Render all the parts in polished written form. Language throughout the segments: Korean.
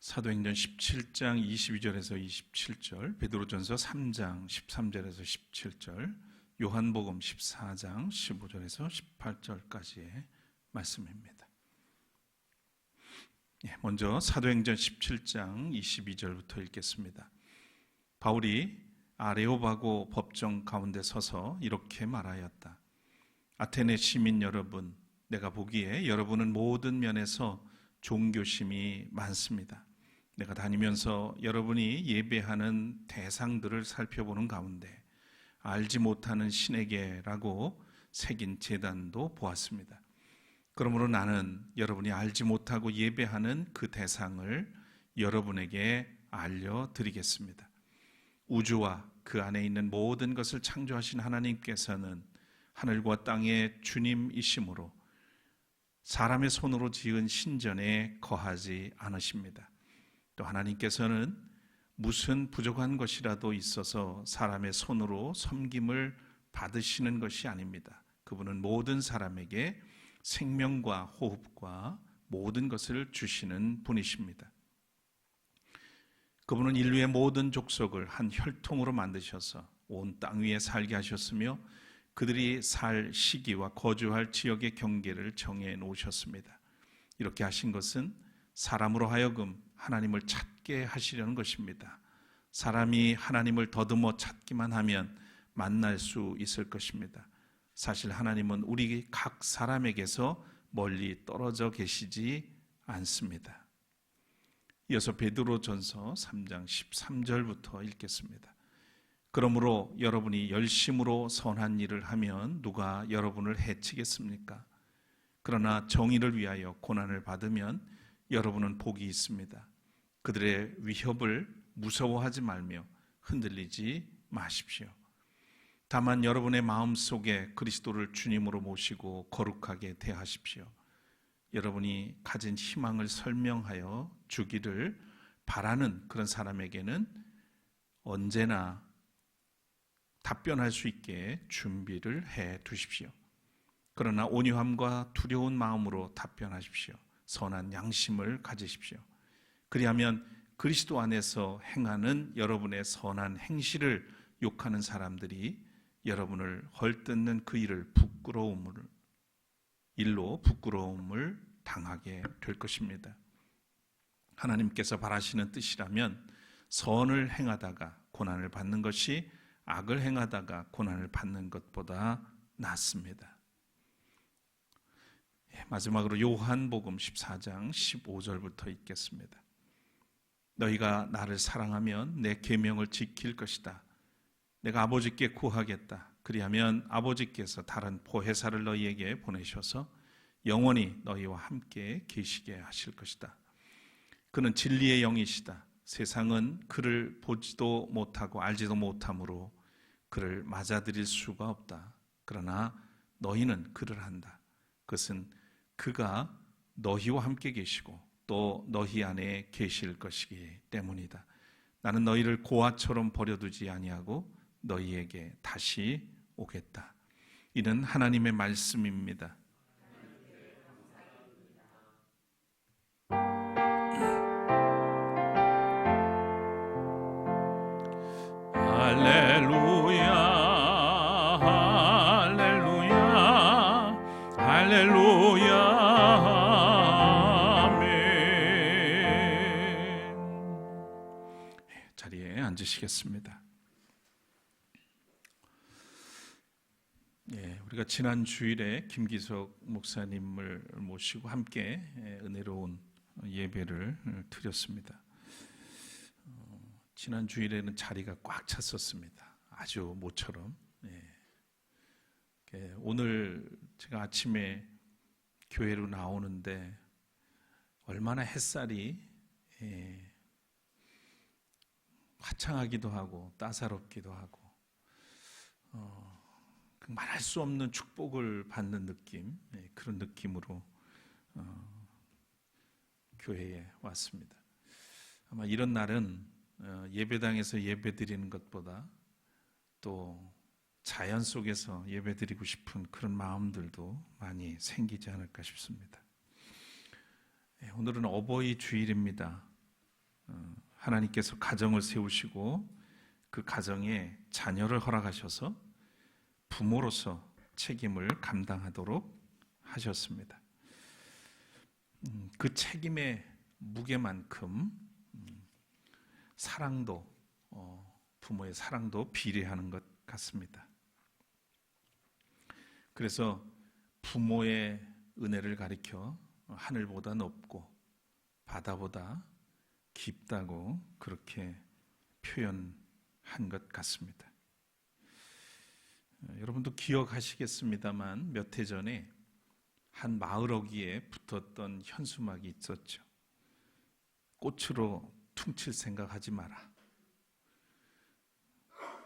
사도행전 17장 22절에서 27절, 베드로전서 3장 13절에서 17절, 요한복음 14장 15절에서 18절까지의 말씀입니다. 먼저 사도행전 17장 22절부터 읽겠습니다. 바울이 아레오바고 법정 가운데 서서 이렇게 말하였다. 아테네 시민 여러분, 내가 보기에 여러분은 모든 면에서 종교심이 많습니다. 내가 다니면서 여러분이 예배하는 대상들을 살펴보는 가운데 알지 못하는 신에게라고 새긴 제단도 보았습니다. 그러므로 나는 여러분이 알지 못하고 예배하는 그 대상을 여러분에게 알려드리겠습니다. 우주와 그 안에 있는 모든 것을 창조하신 하나님께서는 하늘과 땅의 주님이시므로 사람의 손으로 지은 신전에 거하지 않으십니다. 또 하나님께서는 무슨 부족한 것이라도 있어서 사람의 손으로 섬김을 받으시는 것이 아닙니다. 그분은 모든 사람에게 생명과 호흡과 모든 것을 주시는 분이십니다. 그분은 인류의 모든 족속을 한 혈통으로 만드셔서 온 땅 위에 살게 하셨으며 그들이 살 시기와 거주할 지역의 경계를 정해 놓으셨습니다. 이렇게 하신 것은 사람으로 하여금 하나님을 찾게 하시려는 것입니다. 사람이 하나님을 더듬어 찾기만 하면 만날 수 있을 것입니다. 사실 하나님은 우리 각 사람에게서 멀리 떨어져 계시지 않습니다. 이어서 베드로전서 3장 13절부터 읽겠습니다. 그러므로 여러분이 열심으로 선한 일을 하면 누가 여러분을 해치겠습니까? 그러나 정의를 위하여 고난을 받으면 여러분은 복이 있습니다. 그들의 위협을 무서워하지 말며 흔들리지 마십시오. 다만 여러분의 마음속에 그리스도를 주님으로 모시고 거룩하게 대하십시오. 여러분이 가진 희망을 설명하여 주기를 바라는 그런 사람에게는 언제나 답변할 수 있게 준비를 해 두십시오. 그러나 온유함과 두려운 마음으로 답변하십시오. 선한 양심을 가지십시오. 그리하면 그리스도 안에서 행하는 여러분의 선한 행실을 욕하는 사람들이 여러분을 헐뜯는 그 일로 부끄러움을 당하게 될 것입니다. 하나님께서 바라시는 뜻이라면 선을 행하다가 고난을 받는 것이 악을 행하다가 고난을 받는 것보다 낫습니다. 마지막으로 요한복음 14장 15절부터 읽겠습니다. 너희가 나를 사랑하면 내 계명을 지킬 것이다. 내가 아버지께 구하겠다. 그리하면 아버지께서 다른 보혜사를 너희에게 보내셔서 영원히 너희와 함께 계시게 하실 것이다. 그는 진리의 영이시다. 세상은 그를 보지도 못하고 알지도 못하므로 그를 맞아들일 수가 없다. 그러나 너희는 그를 안다. 그것은 그가 너희와 함께 계시고 또 너희 안에 계실 것이기 때문이다. 나는 너희를 고아처럼 버려두지 아니하고 너희에게 다시 오겠다. 이는 하나님의 말씀입니다. 할렐루야, 할렐루야, 할렐루야, 아멘. 자리에 앉으시겠습니다. 우리가 지난 주일에 김기석 목사님을 모시고 함께 은혜로운 예배를 드렸습니다. 지난 주일에는 자리가 꽉 찼었습니다. 아주 모처럼. 오늘 제가 아침에 교회로 나오는데 얼마나 햇살이 화창하기도 하고 따사롭기도 하고 말할 수 없는 축복을 받는 느낌, 그런 느낌으로 교회에 왔습니다. 아마 이런 날은 예배당에서 예배드리는 것보다 또 자연 속에서 예배드리고 싶은 그런 마음들도 많이 생기지 않을까 싶습니다. 오늘은 어버이 주일입니다. 하나님께서 가정을 세우시고 그 가정에 자녀를 허락하셔서 부모로서 책임을 감당하도록 하셨습니다. 그 책임의 무게만큼 사랑도 부모의 사랑도 비례하는 것 같습니다. 그래서 부모의 은혜를 가리켜 하늘보다 높고 바다보다 깊다고 그렇게 표현한 것 같습니다. 여러분도 기억하시겠습니다만 몇 해 전에 한 마을 어귀에 붙었던 현수막이 있었죠. 꽃으로 퉁칠 생각하지 마라.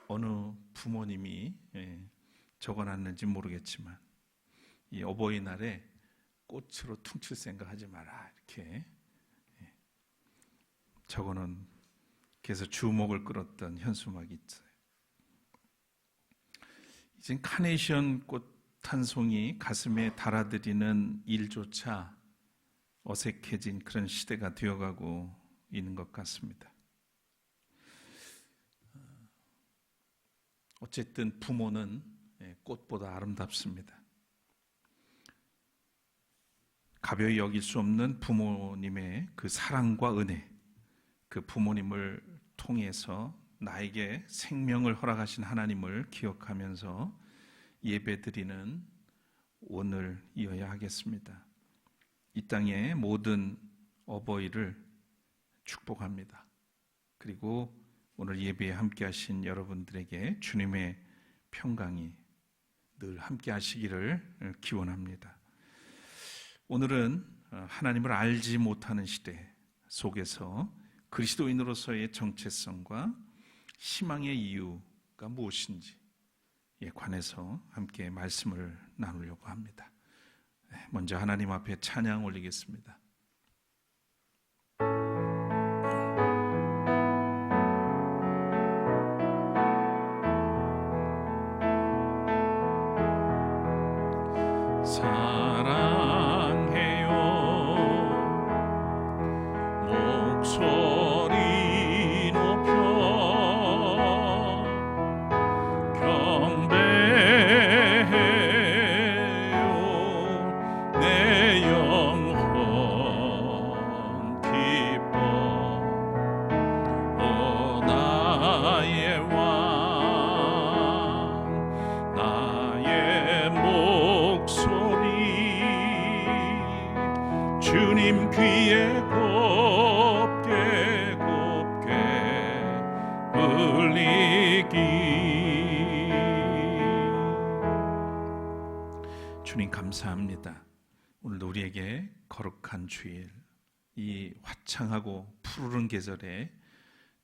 어느 부모님이 적어놨는지 모르겠지만 이 어버이날에 꽃으로 퉁칠 생각하지 마라 이렇게 적어놓은, 그래서 주목을 끌었던 현수막이 있어요. 이젠 카네이션 꽃 한 송이 가슴에 달아드리는 일조차 어색해진 그런 시대가 되어가고 있는 것 같습니다. 어쨌든 부모는 꽃보다 아름답습니다. 가벼이 여길 수 없는 부모님의 그 사랑과 은혜, 그 부모님을 통해서 나에게 생명을 허락하신 하나님을 기억하면서 예배드리는 오늘이어야 하겠습니다. 이 땅의 모든 어버이를 축복합니다. 그리고 오늘 예배에 함께 하신 여러분들에게 주님의 평강이 늘 함께 하시기를 기원합니다. 오늘은 하나님을 알지 못하는 시대 속에서 그리스도인으로서의 정체성과 희망의 이유가 무엇인지에 관해서 함께 말씀을 나누려고 합니다. 먼저 하나님 앞에 찬양 올리겠습니다. 사랑해요 목소리 높여 경배해요 내 영혼 기뻐 오 나의 왕 나의 목소리 주님 귀에 곱게 곱게 울리기. 주님 감사합니다. 오늘도 우리에게 거룩한 주일, 이 화창하고 푸르른 계절에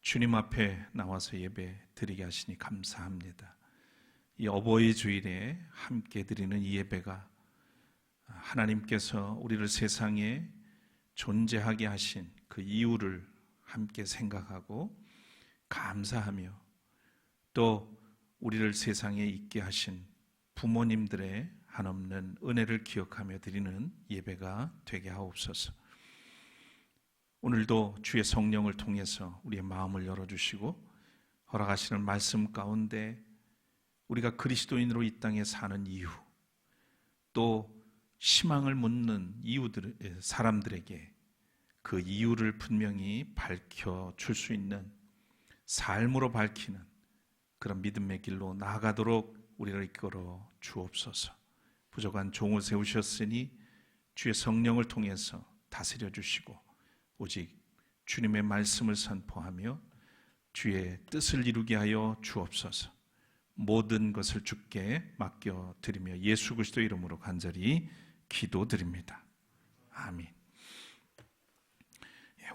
주님 앞에 나와서 예배 드리게 하시니 감사합니다. 이 어버이 주일에 함께 드리는 이 예배가 하나님께서 우리를 세상에 존재하게 하신 그 이유를 함께 생각하고 감사하며 또 우리를 세상에 있게 하신 부모님들의 한없는 은혜를 기억하며 드리는 예배가 되게 하옵소서. 오늘도 주의 성령을 통해서 우리의 마음을 열어주시고 허락하시는 말씀 가운데 우리가 그리스도인으로 이 땅에 사는 이유, 또 희망을 묻는 사람들에게 그 이유를 분명히 밝혀줄 수 있는 삶으로 밝히는 그런 믿음의 길로 나아가도록 우리를 이끌어 주옵소서. 부족한 종을 세우셨으니 주의 성령을 통해서 다스려 주시고 오직 주님의 말씀을 선포하며 주의 뜻을 이루게 하여 주옵소서. 모든 것을 주께 맡겨드리며 예수 그리스도의 이름으로 간절히 기도드립니다. 아멘.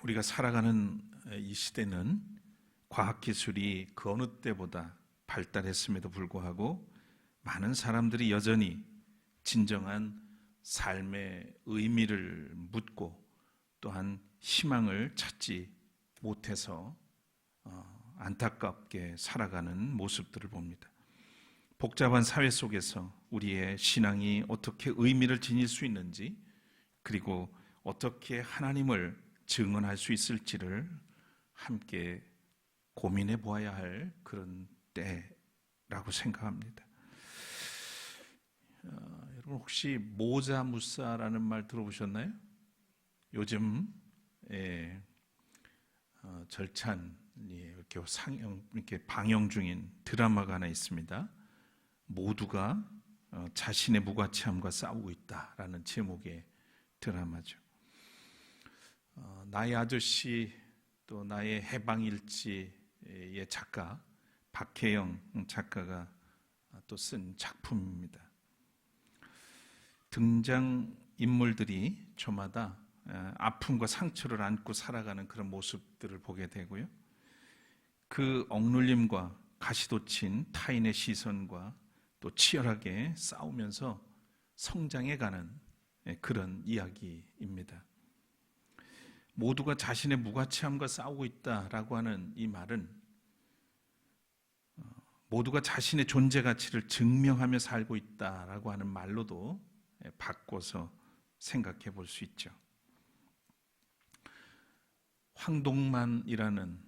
우리가 살아가는 이 시대는 과학기술이 그 어느 때보다 발달했음에도 불구하고 많은 사람들이 여전히 진정한 삶의 의미를 묻고 또한 희망을 찾지 못해서 안타깝게 살아가는 모습들을 봅니다. 복잡한 사회 속에서 우리의 신앙이 어떻게 의미를 지닐 수 있는지, 그리고 어떻게 하나님을 증언할 수 있을지를 함께 고민해 보아야 할 그런 때라고 생각합니다. 여러분 혹시 모자무사라는 말 들어보셨나요? 요즘 절찬 이렇게 방영 중인 드라마가 하나 있습니다. 모두가 자신의 무가치함과 싸우고 있다라는 제목의 드라마죠. 나의 아저씨 또 나의 해방일지의 작가 박혜영 작가가 또 쓴 작품입니다. 등장 인물들이 저마다 아픔과 상처를 안고 살아가는 그런 모습들을 보게 되고요. 그 억눌림과 가시돋친 타인의 시선과 또 치열하게 싸우면서 성장해가는 그런 이야기입니다. 모두가 자신의 무가치함과 싸우고 있다라고 하는 이 말은 모두가 자신의 존재 가치를 증명하며 살고 있다라고 하는 말로도 바꿔서 생각해 볼 수 있죠. 황동만이라는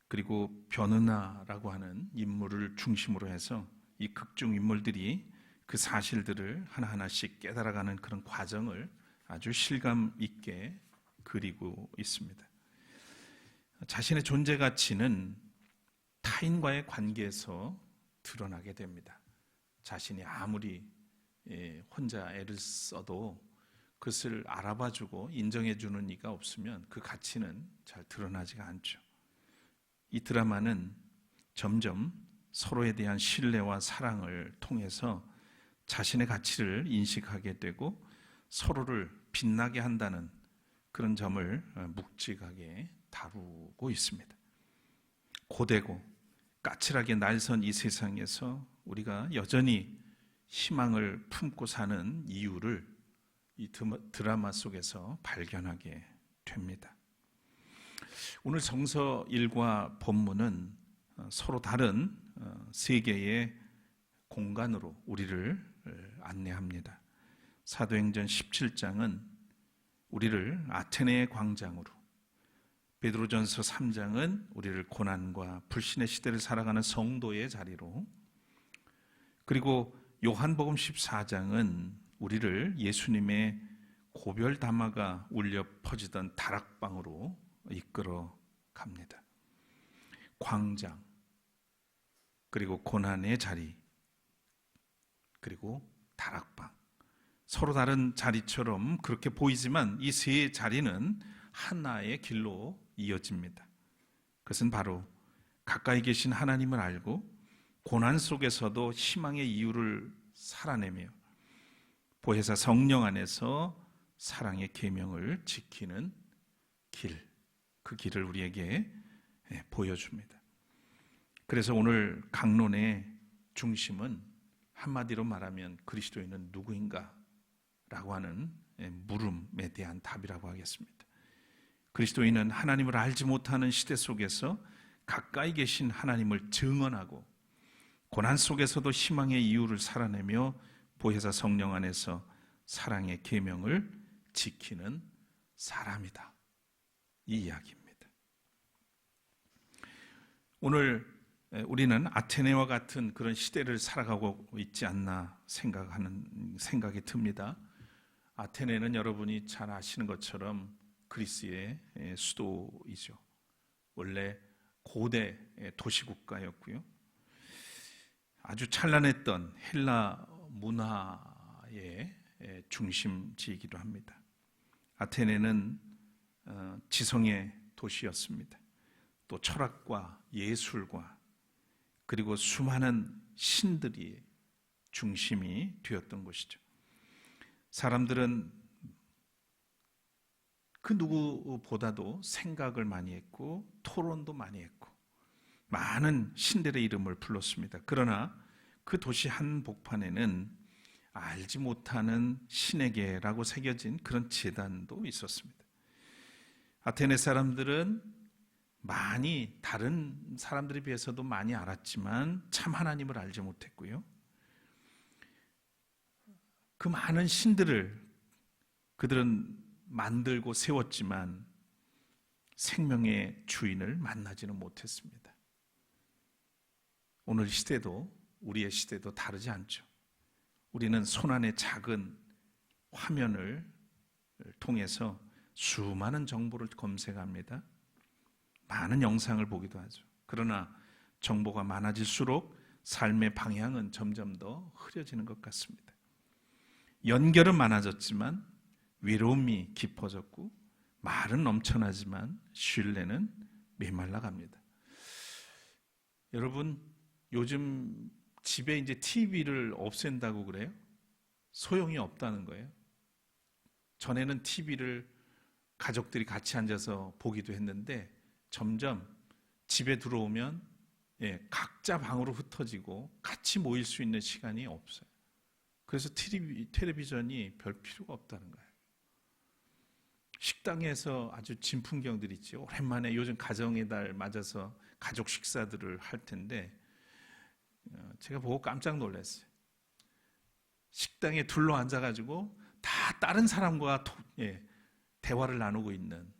그리고 변은하라고 하는 인물을 중심으로 해서 이 극중 인물들이 그 사실들을 하나하나씩 깨달아가는 그런 과정을 아주 실감 있게 그리고 있습니다. 자신의 존재 가치는 타인과의 관계에서 드러나게 됩니다. 자신이 아무리 혼자 애를 써도 그것을 알아봐주고 인정해주는 이가 없으면 그 가치는 잘 드러나지가 않죠. 이 드라마는 점점 서로에 대한 신뢰와 사랑을 통해서 자신의 가치를 인식하게 되고 서로를 빛나게 한다는 그런 점을 묵직하게 다루고 있습니다. 고되고 까칠하게 날선 이 세상에서 우리가 여전히 희망을 품고 사는 이유를 이 드라마 속에서 발견하게 됩니다. 오늘 성서 1과 본문은 서로 다른 세 개의 공간으로 우리를 안내합니다. 사도행전 17장은 우리를 아테네의 광장으로, 베드로전서 3장은 우리를 고난과 불신의 시대를 살아가는 성도의 자리로, 그리고 요한복음 14장은 우리를 예수님의 고별 담화가 울려 퍼지던 다락방으로 이끌어 갑니다. 광장, 그리고 고난의 자리, 그리고 다락방. 서로 다른 자리처럼 그렇게 보이지만 이 세 자리는 하나의 길로 이어집니다. 그것은 바로 가까이 계신 하나님을 알고 고난 속에서도 희망의 이유를 살아내며 보혜사 성령 안에서 사랑의 계명을 지키는 길, 그 길을 우리에게 보여줍니다. 그래서 오늘 강론의 중심은 한마디로 말하면 그리스도인은 누구인가? 라고 하는 물음에 대한 답이라고 하겠습니다. 그리스도인은 하나님을 알지 못하는 시대 속에서 가까이 계신 하나님을 증언하고 고난 속에서도 희망의 이유를 살아내며 보혜사 성령 안에서 사랑의 계명을 지키는 사람이다. 이 이야기입니다. 오늘 우리는 아테네와 같은 그런 시대를 살아가고 있지 않나 생각이 듭니다. 아테네는 여러분이 잘 아시는 것처럼 그리스의 수도이죠. 원래 고대 도시국가였고요. 아주 찬란했던 헬라 문화의 중심지이기도 합니다. 아테네는 지성의 도시였습니다. 또 철학과 예술과 그리고 수많은 신들이 중심이 되었던 곳이죠. 사람들은 그 누구보다도 생각을 많이 했고 토론도 많이 했고 많은 신들의 이름을 불렀습니다. 그러나 그 도시 한복판에는 알지 못하는 신에게라고 새겨진 그런 제단도 있었습니다. 아테네 사람들은 많이 다른 사람들에 비해서도 많이 알았지만 참 하나님을 알지 못했고요. 그 많은 신들을 그들은 만들고 세웠지만 생명의 주인을 만나지는 못했습니다. 오늘 시대도, 우리의 시대도 다르지 않죠. 우리는 손안의 작은 화면을 통해서 수많은 정보를 검색합니다. 많은 영상을 보기도 하죠. 그러나 정보가 많아질수록 삶의 방향은 점점 더 흐려지는 것 같습니다. 연결은 많아졌지만 외로움이 깊어졌고, 말은 넘쳐나지만 신뢰는 메말라갑니다. 여러분, 요즘 집에 이제 TV를 없앤다고 그래요? 소용이 없다는 거예요. 전에는 TV를 가족들이 같이 앉아서 보기도 했는데 점점 집에 들어오면 각자 방으로 흩어지고 같이 모일 수 있는 시간이 없어요. 그래서 텔레비전이 별 필요가 없다는 거예요. 식당에서 아주 진풍경들이 있죠. 오랜만에 요즘 가정의 달 맞아서 가족 식사들을 할 텐데 제가 보고 깜짝 놀랐어요. 식당에 둘러 앉아가지고 다 다른 사람과 대화를 나누고 있는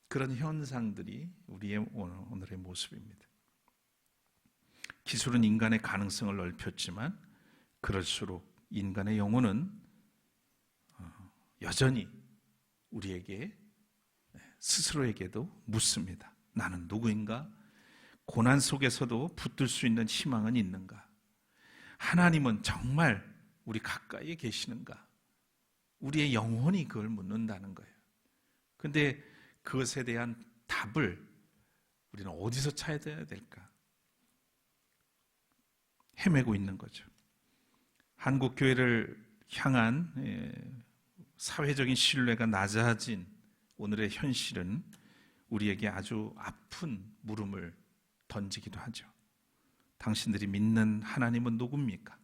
그런 현상들이 우리의 오늘의 모습입니다. 기술은 인간의 가능성을 넓혔지만 그럴수록 인간의 영혼은 여전히 우리에게 스스로에게도 묻습니다. 나는 누구인가? 고난 속에서도 붙들 수 있는 희망은 있는가? 하나님은 정말 우리 가까이에 계시는가? 우리의 영혼이 그걸 묻는다는 거예요. 그런데 그것에 대한 답을 우리는 어디서 찾아야 될까? 헤매고 있는 거죠. 한국 교회를 향한 사회적인 신뢰가 낮아진 오늘의 현실은 우리에게 아주 아픈 물음을 던지기도 하죠. 당신들이 믿는 하나님은 누굽니까?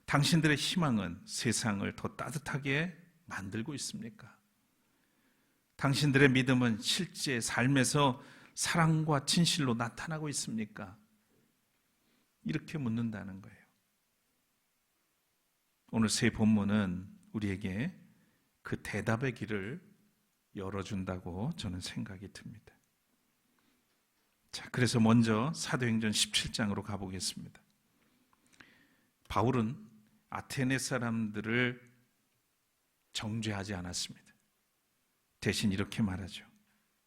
당신들의 희망은 세상을 더 따뜻하게 만들고 있습니까? 당신들의 믿음은 실제 삶에서 사랑과 진실로 나타나고 있습니까? 이렇게 묻는다는 거예요. 오늘 새 본문은 우리에게 그 대답의 길을 열어준다고 저는 생각이 듭니다. 자, 그래서 먼저 사도행전 17장으로 가보겠습니다. 바울은 아테네 사람들을 정죄하지 않았습니다. 대신 이렇게 말하죠.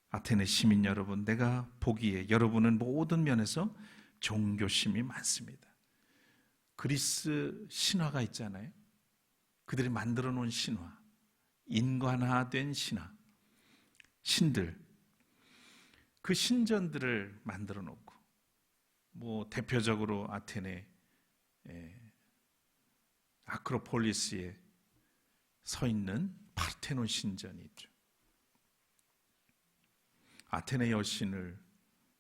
아테네 시민 여러분, 내가 보기에 여러분은 모든 면에서 종교심이 많습니다. 그리스 신화가 있잖아요. 그들이 만들어 놓은 신화, 인간화된 신화, 신들, 그 신전들을 만들어 놓고, 대표적으로 아테네 아크로폴리스에 서 있는 파르테논 신전이 있죠. 아테네 여신을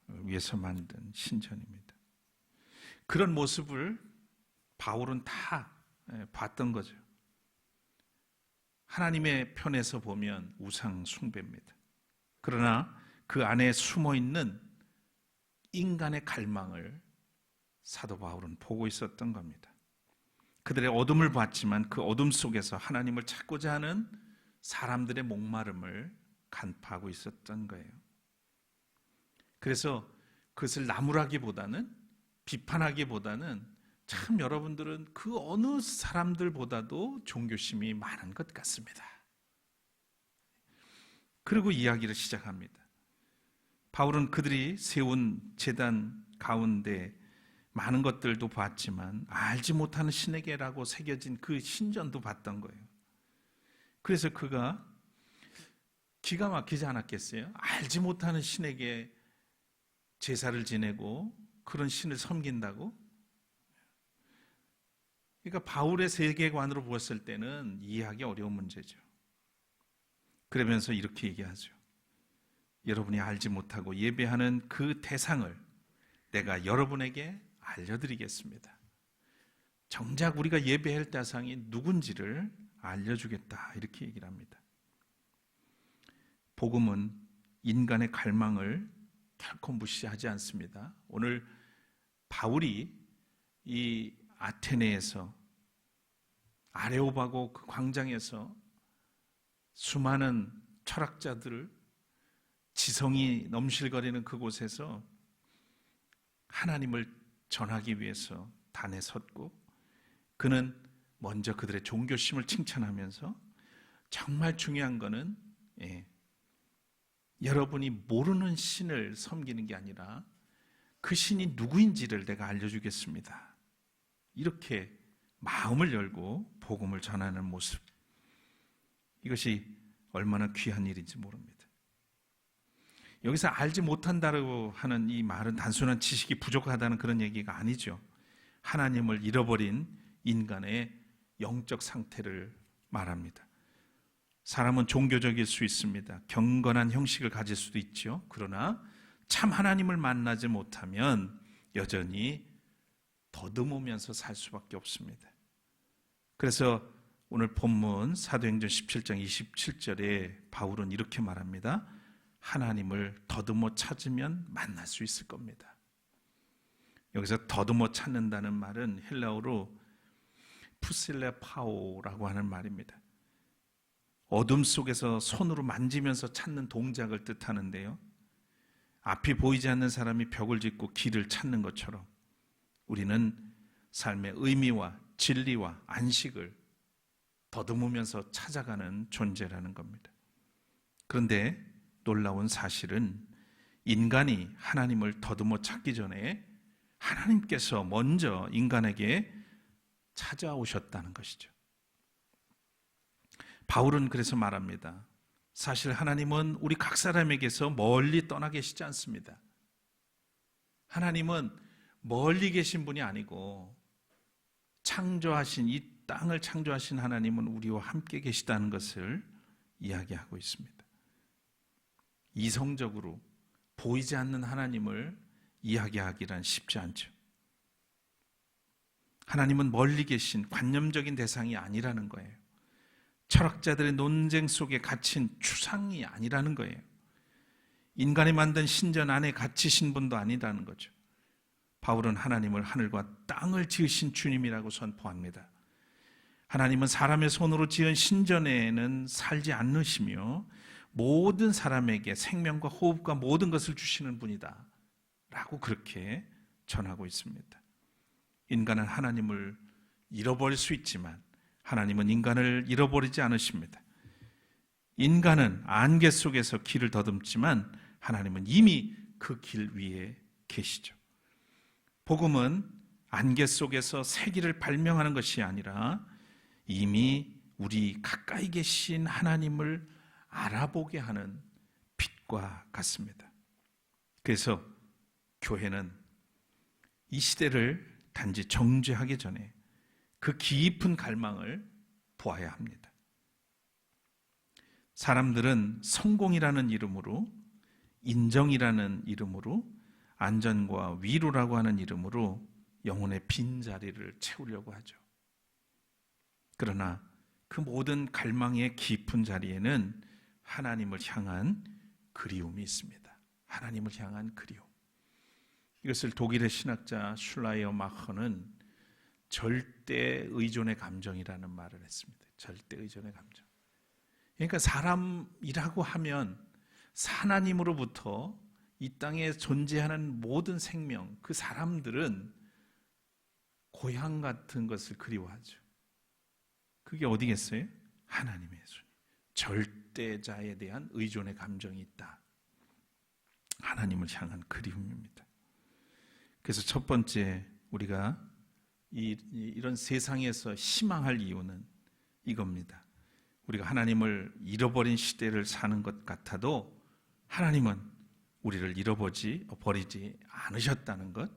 위해서 만든 신전입니다. 그런 모습을 바울은 다 봤던 거죠. 하나님의 편에서 보면 우상 숭배입니다. 그러나 그 안에 숨어 있는 인간의 갈망을 사도 바울은 보고 있었던 겁니다. 그들의 어둠을 봤지만 그 어둠 속에서 하나님을 찾고자 하는 사람들의 목마름을 간파하고 있었던 거예요. 그래서 그것을 나무라기보다는, 비판하기보다는 참 여러분들은 그 어느 사람들보다도 종교심이 많은 것 같습니다. 그리고 이야기를 시작합니다. 바울은 그들이 세운 제단 가운데 많은 것들도 봤지만 알지 못하는 신에게라고 새겨진 그 신전도 봤던 거예요. 그래서 그가 기가 막히지 않았겠어요? 알지 못하는 신에게 제사를 지내고 그런 신을 섬긴다고? 그러니까 바울의 세계관으로 보았을 때는 이해하기 어려운 문제죠. 그러면서 이렇게 얘기하죠. 여러분이 알지 못하고 예배하는 그 대상을 내가 여러분에게 알려드리겠습니다. 정작 우리가 예배할 대상이 누군지를 알려주겠다, 이렇게 얘기를 합니다. 복음은 인간의 갈망을 결코 무시하지 않습니다. 오늘 바울이 이 아테네에서, 아레오바고 그 광장에서 수많은 철학자들을 지성이 넘실거리는 그곳에서 하나님을 전하기 위해서 단에 섰고, 그는 먼저 그들의 종교심을 칭찬하면서 정말 중요한 거는 여러분이 모르는 신을 섬기는 게 아니라 그 신이 누구인지를 내가 알려주겠습니다. 이렇게 마음을 열고 복음을 전하는 모습, 이것이 얼마나 귀한 일인지 모릅니다. 여기서 알지 못한다고 하는 이 말은 단순한 지식이 부족하다는 그런 얘기가 아니죠. 하나님을 잃어버린 인간의 영적 상태를 말합니다. 사람은 종교적일 수 있습니다. 경건한 형식을 가질 수도 있죠. 그러나 참 하나님을 만나지 못하면 여전히 더듬으면서 살 수밖에 없습니다. 그래서 오늘 본문 사도행전 17장 27절에 바울은 이렇게 말합니다. 하나님을 더듬어 찾으면 만날 수 있을 겁니다. 여기서 더듬어 찾는다는 말은 헬라어로 푸실레파오라고 하는 말입니다. 어둠 속에서 손으로 만지면서 찾는 동작을 뜻하는데요, 앞이 보이지 않는 사람이 벽을 짚고 길을 찾는 것처럼 우리는 삶의 의미와 진리와 안식을 더듬으면서 찾아가는 존재라는 겁니다. 그런데 놀라운 사실은 인간이 하나님을 더듬어 찾기 전에 하나님께서 먼저 인간에게 찾아오셨다는 것이죠. 바울은 그래서 말합니다. 사실 하나님은 우리 각 사람에게서 멀리 떠나 계시지 않습니다. 하나님은 멀리 계신 분이 아니고 창조하신 이 땅을 창조하신 하나님은 우리와 함께 계시다는 것을 이야기하고 있습니다. 이성적으로 보이지 않는 하나님을 이야기하기란 쉽지 않죠. 하나님은 멀리 계신 관념적인 대상이 아니라는 거예요. 철학자들의 논쟁 속에 갇힌 추상이 아니라는 거예요. 인간이 만든 신전 안에 갇히신 분도 아니라는 거죠. 바울은 하나님을 하늘과 땅을 지으신 주님이라고 선포합니다. 하나님은 사람의 손으로 지은 신전에는 살지 않으시며 모든 사람에게 생명과 호흡과 모든 것을 주시는 분이다 라고 그렇게 전하고 있습니다. 인간은 하나님을 잃어버릴 수 있지만 하나님은 인간을 잃어버리지 않으십니다. 인간은 안개 속에서 길을 더듬지만 하나님은 이미 그 길 위에 계시죠. 복음은 안개 속에서 새 길을 발명하는 것이 아니라 이미 우리 가까이 계신 하나님을 알아보게 하는 빛과 같습니다. 그래서 교회는 이 시대를 단지 정죄하기 전에 그 깊은 갈망을 보아야 합니다. 사람들은 성공이라는 이름으로, 인정이라는 이름으로, 안전과 위로라고 하는 이름으로 영혼의 빈자리를 채우려고 하죠. 그러나 그 모든 갈망의 깊은 자리에는 하나님을 향한 그리움이 있습니다. 하나님을 향한 그리움. 이것을 독일의 신학자 슐라이어 마커는 절대 의존의 감정이라는 말을 했습니다. 절대 의존의 감정. 그러니까 사람이라고 하면 하나님으로부터 이 땅에 존재하는 모든 생명, 그 사람들은 고향 같은 것을 그리워하죠. 그게 어디겠어요? 하나님의 손. 절대자에 대한 의존의 감정이 있다. 하나님을 향한 그리움입니다. 그래서 첫 번째 우리가 이런 세상에서 희망할 이유는 이겁니다. 우리가 하나님을 잃어버린 시대를 사는 것 같아도 하나님은 우리를 버리지 않으셨다는 것,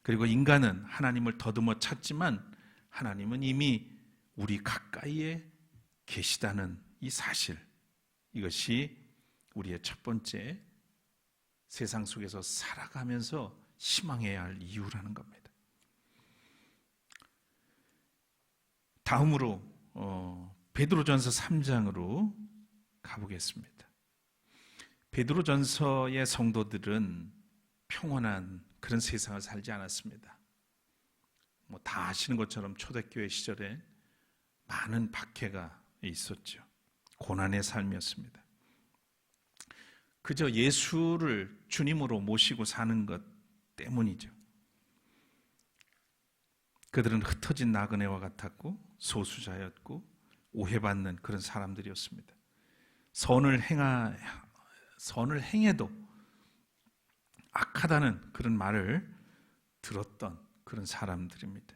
그리고 인간은 하나님을 더듬어 찾지만 하나님은 이미 우리 가까이에 계시다는 이 사실, 이것이 우리의 첫 번째 세상 속에서 살아가면서 희망해야 할 이유라는 겁니다. 다음으로 베드로전서 3장으로 가보겠습니다. 베드로전서의 성도들은 평온한 그런 세상을 살지 않았습니다. 다 아시는 것처럼 초대교회 시절에 많은 박해가 있었죠. 고난의 삶이었습니다. 그저 예수를 주님으로 모시고 사는 것 때문이죠. 그들은 흩어진 나그네와 같았고 소수자였고 오해받는 그런 사람들이었습니다. 선을 행해도 악하다는 그런 말을 들었던 그런 사람들입니다.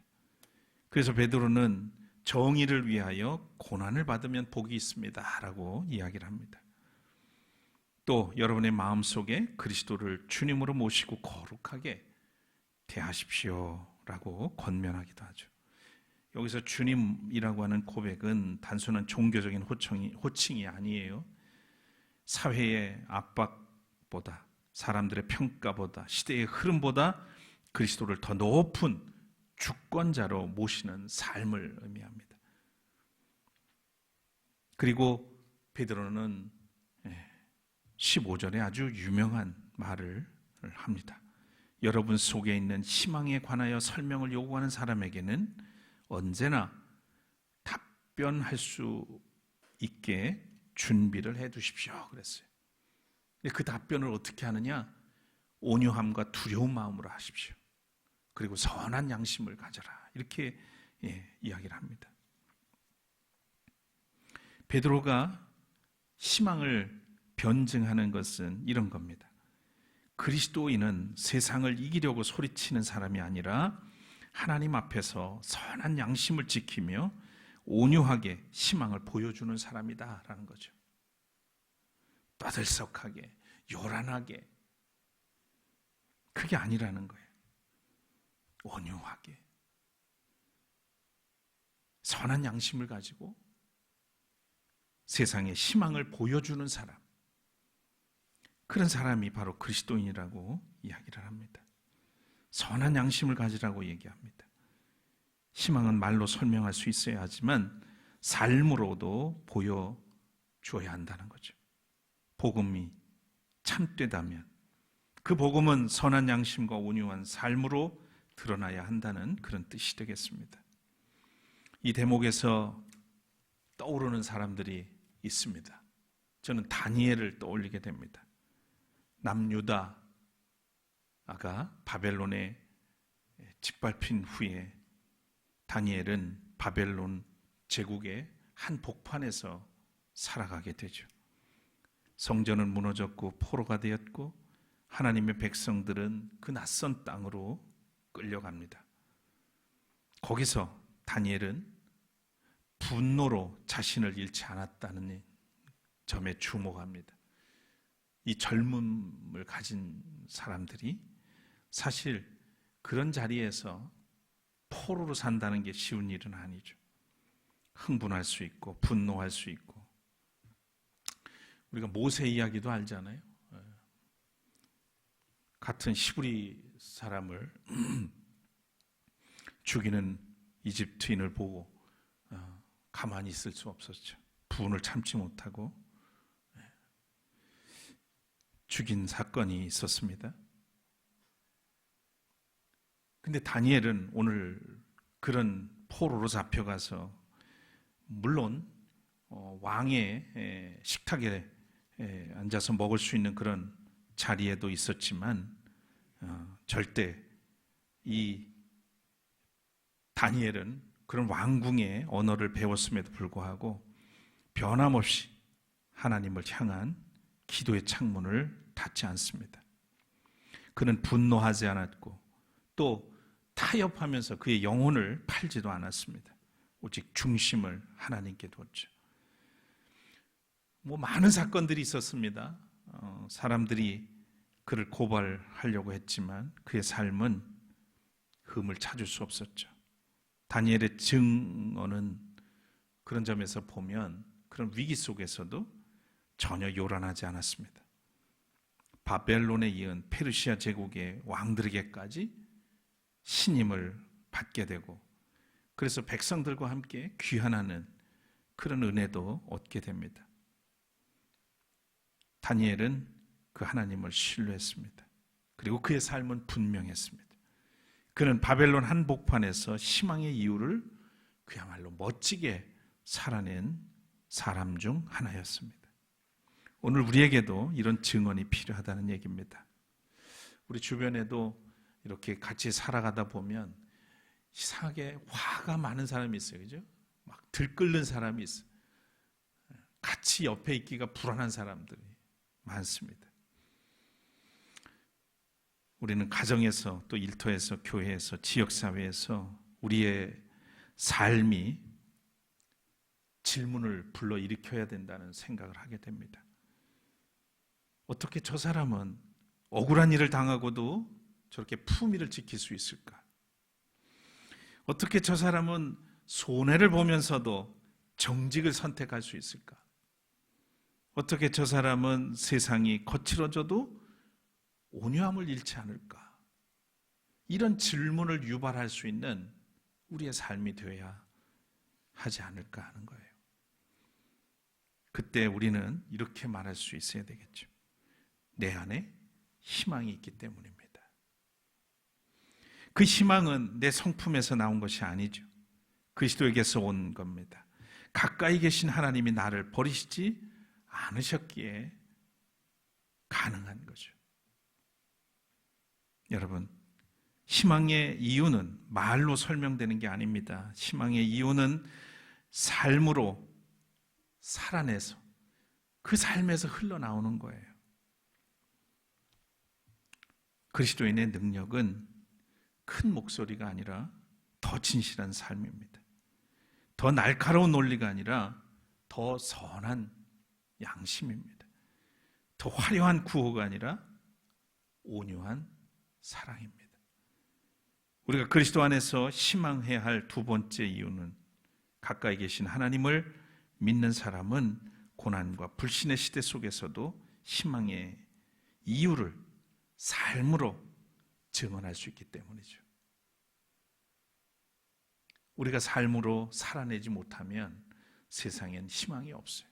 그래서 베드로는 정의를 위하여 고난을 받으면 복이 있습니다 라고 이야기를 합니다. 또 여러분의 마음속에 그리스도를 주님으로 모시고 거룩하게 대하십시오 라고 권면하기도 하죠. 여기서 주님이라고 하는 고백은 단순한 종교적인 호칭이 아니에요. 사회의 압박보다, 사람들의 평가보다, 시대의 흐름보다 그리스도를 더 높은 주권자로 모시는 삶을 의미합니다. 그리고 베드로는 15절에 아주 유명한 말을 합니다. 여러분 속에 있는 희망에 관하여 설명을 요구하는 사람에게는 언제나 답변할 수 있게 준비를 해 두십시오 그랬어요. 근데 그 답변을 어떻게 하느냐? 온유함과 두려운 마음으로 하십시오. 그리고 선한 양심을 가져라. 이렇게 이야기를 합니다. 베드로가 희망을 변증하는 것은 이런 겁니다. 그리스도인은 세상을 이기려고 소리치는 사람이 아니라 하나님 앞에서 선한 양심을 지키며 온유하게 희망을 보여주는 사람이다라는 거죠. 떠들썩하게, 요란하게, 그게 아니라는 거예요. 온유하게, 선한 양심을 가지고 세상에 희망을 보여주는 사람, 그런 사람이 바로 그리스도인이라고 이야기를 합니다. 선한 양심을 가지라고 얘기합니다. 희망은 말로 설명할 수 있어야 하지만 삶으로도 보여줘야 한다는 거죠. 복음이 참되다면 그 복음은 선한 양심과 온유한 삶으로 드러나야 한다는 그런 뜻이 되겠습니다. 이 대목에서 떠오르는 사람들이 있습니다. 저는 다니엘을 떠올리게 됩니다. 남유다가 바벨론에 짓밟힌 후에 다니엘은 바벨론 제국의 한 복판에서 살아가게 되죠. 성전은 무너졌고 포로가 되었고 하나님의 백성들은 그 낯선 땅으로 끌려갑니다. 거기서 다니엘은 분노로 자신을 잃지 않았다는 점에 주목합니다. 이 젊음을 가진 사람들이 사실 그런 자리에서 포로로 산다는 게 쉬운 일은 아니죠. 흥분할 수 있고 분노할 수 있고, 우리가 모세 이야기도 알잖아요. 같은 히브리 사람을 죽이는 이집트인을 보고 가만히 있을 수 없었죠. 분을 참지 못하고 죽인 사건이 있었습니다. 근데 다니엘은 오늘 그런 포로로 잡혀가서 물론 왕의 식탁에 앉아서 먹을 수 있는 그런 자리에도 있었지만 절대 이 다니엘은 그런 왕궁의 언어를 배웠음에도 불구하고 변함없이 하나님을 향한 기도의 창문을 닫지 않습니다. 그는 분노하지 않았고 또 타협하면서 그의 영혼을 팔지도 않았습니다. 오직 중심을 하나님께 뒀죠. 많은 사건들이 있었습니다. 사람들이 그를 고발하려고 했지만 그의 삶은 흠을 찾을 수 없었죠. 다니엘의 증언은 그런 점에서 보면 그런 위기 속에서도 전혀 요란하지 않았습니다. 바벨론에 이은 페르시아 제국의 왕들에게까지 신임을 받게 되고, 그래서 백성들과 함께 귀환하는 그런 은혜도 얻게 됩니다. 다니엘은 그 하나님을 신뢰했습니다. 그리고 그의 삶은 분명했습니다. 그는 바벨론 한복판에서 희망의 이유를 그야말로 멋지게 살아낸 사람 중 하나였습니다. 오늘 우리에게도 이런 증언이 필요하다는 얘기입니다. 우리 주변에도 이렇게 같이 살아가다 보면 이상하게 화가 많은 사람이 있어요. 그죠? 막 들끓는 사람이 있어요. 같이 옆에 있기가 불안한 사람들이 많습니다. 우리는 가정에서 또 일터에서 교회에서 지역사회에서 우리의 삶이 질문을 불러일으켜야 된다는 생각을 하게 됩니다. 어떻게 저 사람은 억울한 일을 당하고도 저렇게 품위를 지킬 수 있을까? 어떻게 저 사람은 손해를 보면서도 정직을 선택할 수 있을까? 어떻게 저 사람은 세상이 거칠어져도 온유함을 잃지 않을까? 이런 질문을 유발할 수 있는 우리의 삶이 되어야 하지 않을까 하는 거예요. 그때 우리는 이렇게 말할 수 있어야 되겠죠. 내 안에 희망이 있기 때문입니다. 그 희망은 내 성품에서 나온 것이 아니죠. 그리스도에게서 온 겁니다. 가까이 계신 하나님이 나를 버리시지 않으셨기에 가능한 거죠. 여러분, 희망의 이유는 말로 설명되는 게 아닙니다. 희망의 이유는 삶으로 살아내서 그 삶에서 흘러나오는 거예요. 그리스도인의 능력은 큰 목소리가 아니라 더 진실한 삶입니다. 더 날카로운 논리가 아니라 더 선한 양심입니다. 더 화려한 구호가 아니라 온유한 사랑입니다. 우리가 그리스도 안에서 희망해야 할 두 번째 이유는 가까이 계신 하나님을 믿는 사람은 고난과 불신의 시대 속에서도 희망의 이유를 삶으로 증언할 수 있기 때문이죠. 우리가 삶으로 살아내지 못하면 세상엔 희망이 없어요.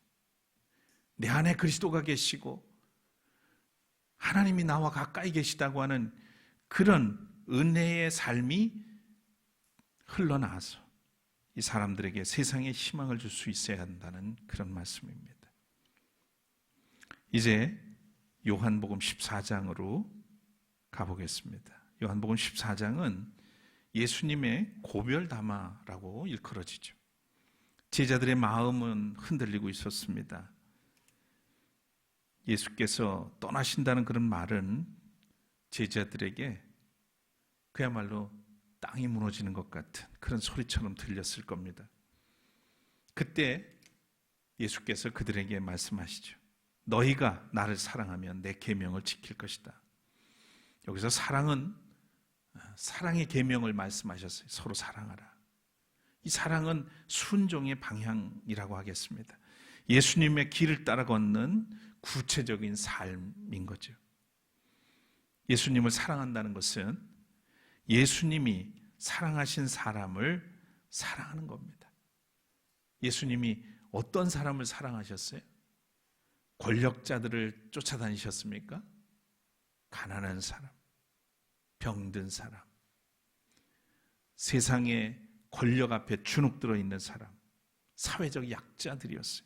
내 안에 그리스도가 계시고 하나님이 나와 가까이 계시다고 하는 그런 은혜의 삶이 흘러나와서 이 사람들에게 세상에 희망을 줄 수 있어야 한다는 그런 말씀입니다. 이제 요한복음 14장으로 가보겠습니다. 요한복음 14장은 예수님의 고별 담화라고 일컬어지죠. 제자들의 마음은 흔들리고 있었습니다. 예수께서 떠나신다는 그런 말은 제자들에게 그야말로 땅이 무너지는 것 같은 그런 소리처럼 들렸을 겁니다. 그때 예수께서 그들에게 말씀하시죠. 너희가 나를 사랑하면 내 계명을 지킬 것이다. 여기서 사랑은 사랑의 계명을 말씀하셨어요. 서로 사랑하라. 이 사랑은 순종의 방향이라고 하겠습니다. 예수님의 길을 따라 걷는 구체적인 삶인 거죠. 예수님을 사랑한다는 것은 예수님이 사랑하신 사람을 사랑하는 겁니다. 예수님이 어떤 사람을 사랑하셨어요? 권력자들을 쫓아다니셨습니까? 가난한 사람, 병든 사람, 세상의 권력 앞에 주눅들어 있는 사람, 사회적 약자들이었어요.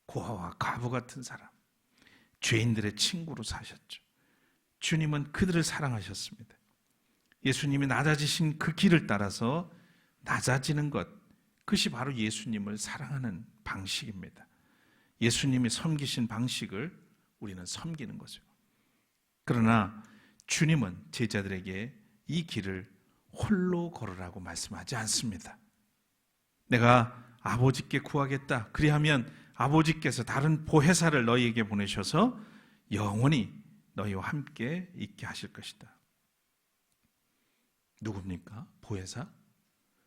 고아와 과부 같은 사람, 죄인들의 친구로 사셨죠. 주님은 그들을 사랑하셨습니다. 예수님이 낮아지신 그 길을 따라서 낮아지는 것, 그것이 바로 예수님을 사랑하는 방식입니다. 예수님이 섬기신 방식을 우리는 섬기는 거죠. 그러나 주님은 제자들에게 이 길을 홀로 걸으라고 말씀하지 않습니다. 내가 아버지께 구하겠다. 그리하면 아버지께서 다른 보혜사를 너희에게 보내셔서 영원히 너희와 함께 있게 하실 것이다. 누굽니까? 보혜사?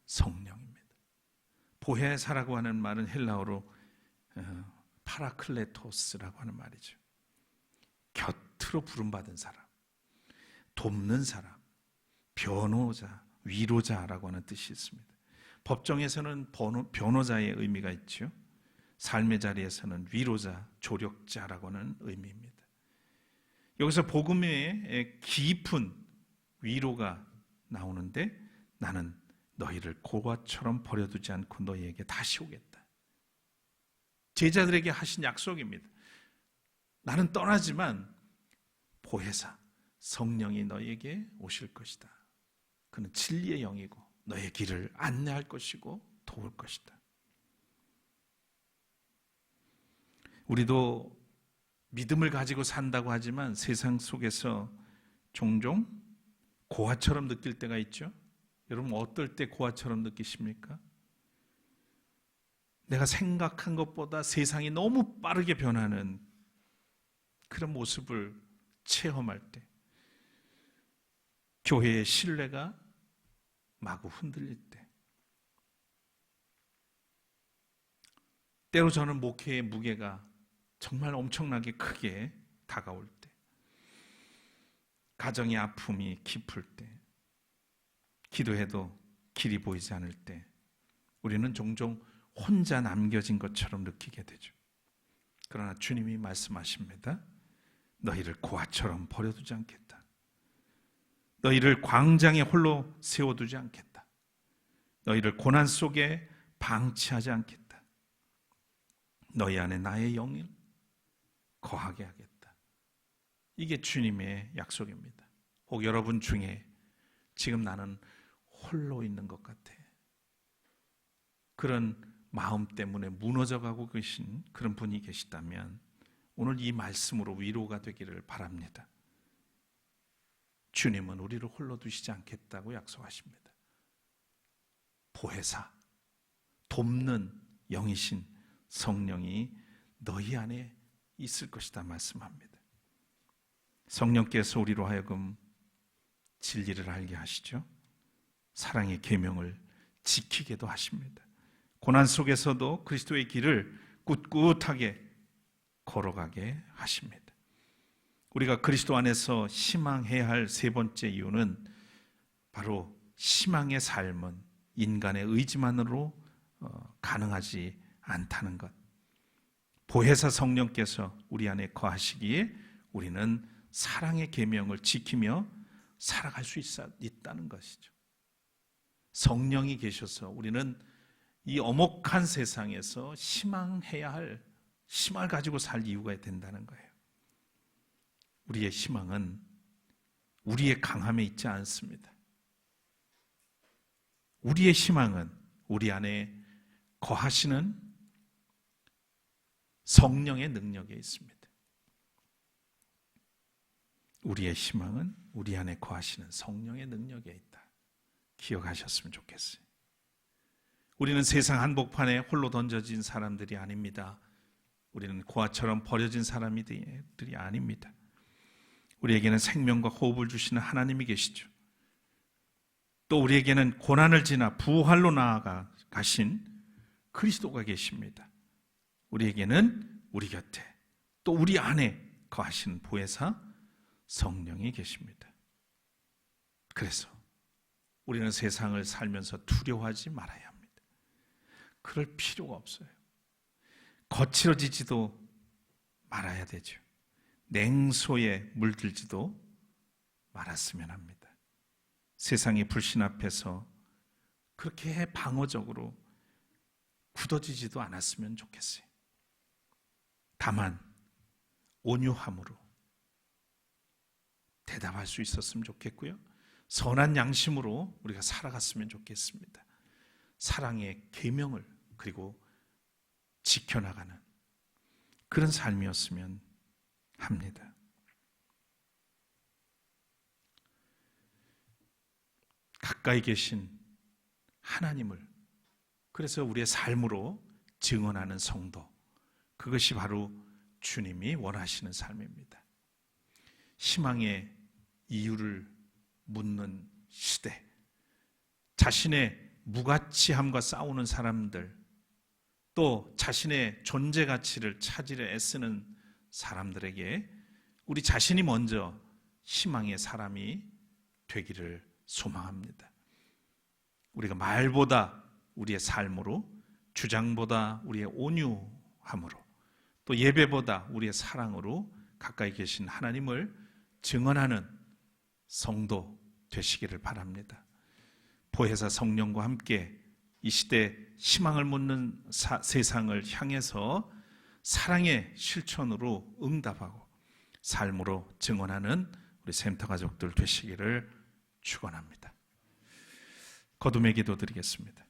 성령입니다. 보혜사라고 하는 말은 헬라어로 파라클레토스라고 하는 말이죠. 곁으로 부름받은 사람, 돕는 사람, 변호자, 위로자라고 하는 뜻이 있습니다. 법정에서는 변호자의 의미가 있죠. 삶의 자리에서는 위로자, 조력자라고 하는 의미입니다. 여기서 복음의 깊은 위로가 나오는데 나는 너희를 고아처럼 버려두지 않고 너희에게 다시 오겠다. 제자들에게 하신 약속입니다. 나는 떠나지만 보혜사 성령이 너에게 오실 것이다. 그는 진리의 영이고 너의 길을 안내할 것이고 도울 것이다. 우리도 믿음을 가지고 산다고 하지만 세상 속에서 종종 고아처럼 느낄 때가 있죠. 여러분 어떨 때 고아처럼 느끼십니까? 내가 생각한 것보다 세상이 너무 빠르게 변하는 그런 모습을 체험할 때, 교회의 신뢰가 마구 흔들릴 때, 때로 저는 목회의 무게가 정말 엄청나게 크게 다가올 때, 가정의 아픔이 깊을 때, 기도해도 길이 보이지 않을 때, 우리는 종종 혼자 남겨진 것처럼 느끼게 되죠. 그러나 주님이 말씀하십니다. 너희를 고아처럼 버려두지 않겠다. 너희를 광장에 홀로 세워두지 않겠다. 너희를 고난 속에 방치하지 않겠다. 너희 안에 나의 영을 거하게 하겠다. 이게 주님의 약속입니다. 혹 여러분 중에 지금 나는 홀로 있는 것 같아. 그런 마음 때문에 무너져가고 계신 그런 분이 계시다면 오늘 이 말씀으로 위로가 되기를 바랍니다. 주님은 우리를 홀로 두시지 않겠다고 약속하십니다. 보혜사, 돕는 영이신 성령이 너희 안에 있을 것이다 말씀합니다. 성령께서 우리로 하여금 진리를 알게 하시죠. 사랑의 계명을 지키게도 하십니다. 고난 속에서도 그리스도의 길을 꿋꿋하게 걸어가게 하십니다. 우리가 그리스도 안에서 희망해야 할 세 번째 이유는 바로 희망의 삶은 인간의 의지만으로 가능하지 않다는 것. 보혜사 성령께서 우리 안에 거하시기에 우리는 사랑의 계명을 지키며 살아갈 수 있다는 것이죠. 성령이 계셔서 우리는 이 엄혹한 세상에서 희망해야 할 희망을 가지고 살 이유가 된다는 거예요. 우리의 희망은 우리의 강함에 있지 않습니다. 우리의 희망은 우리 안에 거하시는 성령의 능력에 있습니다. 우리의 희망은 우리 안에 거하시는 성령의 능력에 있다. 기억하셨으면 좋겠어요. 우리는 세상 한복판에 홀로 던져진 사람들이 아닙니다. 우리는 고아처럼 버려진 사람들이 아닙니다. 우리에게는 생명과 호흡을 주시는 하나님이 계시죠. 또 우리에게는 고난을 지나 부활로 나아가 가신 그리스도가 계십니다. 우리에게는 우리 곁에 또 우리 안에 거하시는 보혜사 성령이 계십니다. 그래서 우리는 세상을 살면서 두려워하지 말아야 합니다. 그럴 필요가 없어요. 거칠어지지도 말아야 되죠. 냉소에 물들지도 말았으면 합니다. 세상의 불신 앞에서 그렇게 방어적으로 굳어지지도 않았으면 좋겠어요. 다만 온유함으로 대답할 수 있었으면 좋겠고요. 선한 양심으로 우리가 살아갔으면 좋겠습니다. 사랑의 계명을 그리고 지켜나가는 그런 삶이었으면 합니다. 가까이 계신 하나님을 그래서 우리의 삶으로 증언하는 성도, 그것이 바로 주님이 원하시는 삶입니다. 희망의 이유를 묻는 시대, 자신의 무가치함과 싸우는 사람들, 또 자신의 존재 가치를 찾으려 애쓰는 사람들에게 우리 자신이 먼저 희망의 사람이 되기를 소망합니다. 우리가 말보다 우리의 삶으로, 주장보다 우리의 온유함으로, 또 예배보다 우리의 사랑으로 가까이 계신 하나님을 증언하는 성도 되시기를 바랍니다. 보혜사 성령과 함께 이 시대 희망을 묻는 세상을 향해서 사랑의 실천으로 응답하고 삶으로 증언하는 우리 샘터 가족들 되시기를 축원합니다. 거듭의 기도 드리겠습니다.